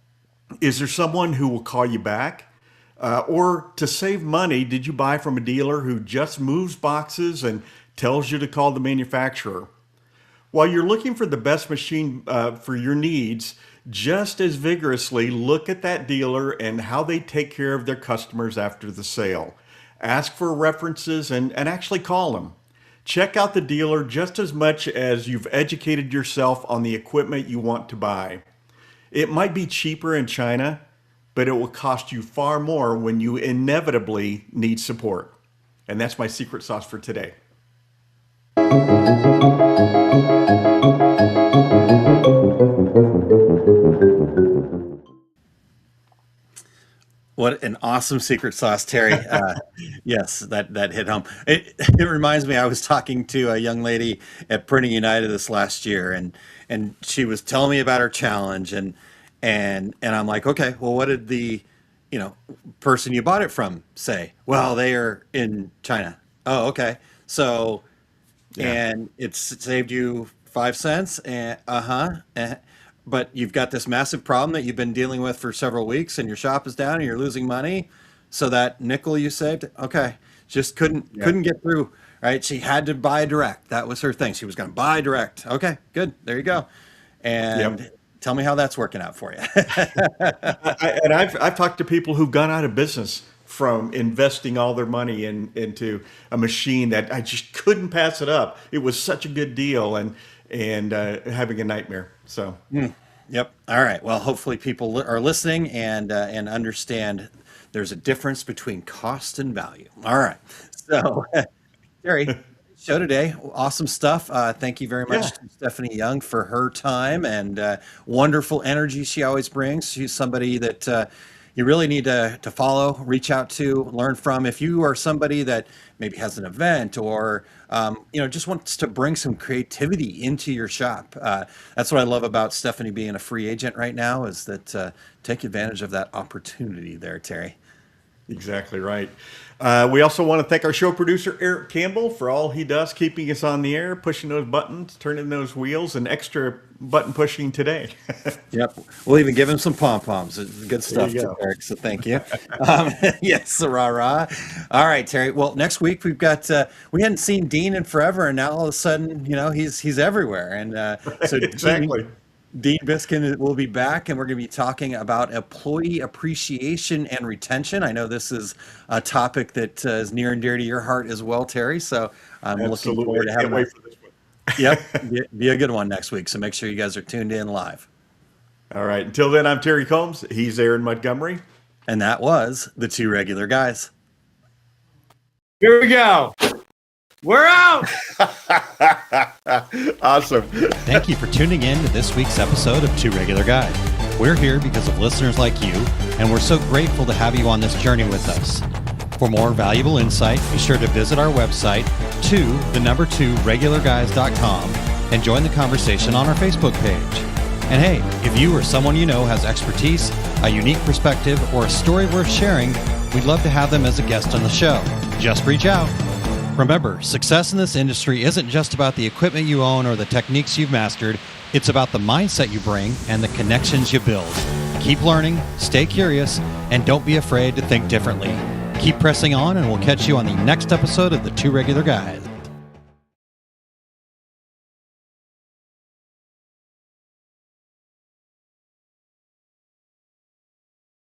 Is there someone who will call you back? Or to save money, did you buy from a dealer who just moves boxes and tells you to call the manufacturer? While you're looking for the best machine for your needs, just as vigorously look at that dealer and how they take care of their customers after the sale. Ask for references and actually call them. Check out the dealer just as much as you've educated yourself on the equipment you want to buy. It might be cheaper in China, but it will cost you far more when you inevitably need support. And that's my secret sauce for today. What an awesome secret sauce, Terry. Yes, that hit home. It reminds me, I was talking to a young lady at Printing United this last year, and she was telling me about her challenge, and I'm like, okay, well, what did the person you bought it from say, well, they are in China. Oh, okay. So, and it's saved you 5 cents and but you've got this massive problem that you've been dealing with for several weeks and your shop is down and you're losing money. So that nickel you saved, okay, just couldn't get through, right? She had to buy direct. That was her thing. She was going to buy direct. Okay, good. There you go. And tell me how that's working out for you. I've talked to people who've gone out of business from investing all their money into a machine that I just couldn't pass it up. It was such a good deal and having a nightmare. So. Yep. All right. Well, hopefully people are listening and understand there's a difference between cost and value. All right. So, Terry, show today. Awesome stuff. Thank you very much to Stephanie Young for her time and wonderful energy she always brings. She's somebody that you really need to follow, reach out to, learn from. If you are somebody that maybe has an event or just wants to bring some creativity into your shop, that's what I love about Stephanie being a free agent right now, is that take advantage of that opportunity there, Terry. Exactly right. We also want to thank our show producer, Eric Campbell, for all he does, keeping us on the air, pushing those buttons, turning those wheels, and extra button pushing today. Yep. We'll even give him some pom-poms. Good stuff, Eric. So thank you. Yes, rah-rah. All right, Terry. Well, next week we've got, we hadn't seen Dean in forever, and now all of a sudden, he's everywhere. And so exactly. Dean Biskin will be back, and we're going to be talking about employee appreciation and retention. I know this is a topic that is near and dear to your heart as well, Terry. So I'm looking forward to having wait for this one. Yep, be a good one next week. So make sure you guys are tuned in live. All right. Until then, I'm Terry Combs. He's Aaron Montgomery. And that was the Two Regular Guys. Here we go. We're out. Awesome. Thank you for tuning in to this week's episode of Two Regular Guys. We're here because of listeners like you, and we're so grateful to have you on this journey with us. For more valuable insight, be sure to visit our website, 2regularguys.com, and join the conversation on our Facebook page. And hey, if you or someone you know has expertise, a unique perspective, or a story worth sharing, we'd love to have them as a guest on the show. Just reach out. Remember, success in this industry isn't just about the equipment you own or the techniques you've mastered. It's about the mindset you bring and the connections you build. Keep learning, stay curious, and don't be afraid to think differently. Keep pressing on, and we'll catch you on the next episode of the Two Regular Guys.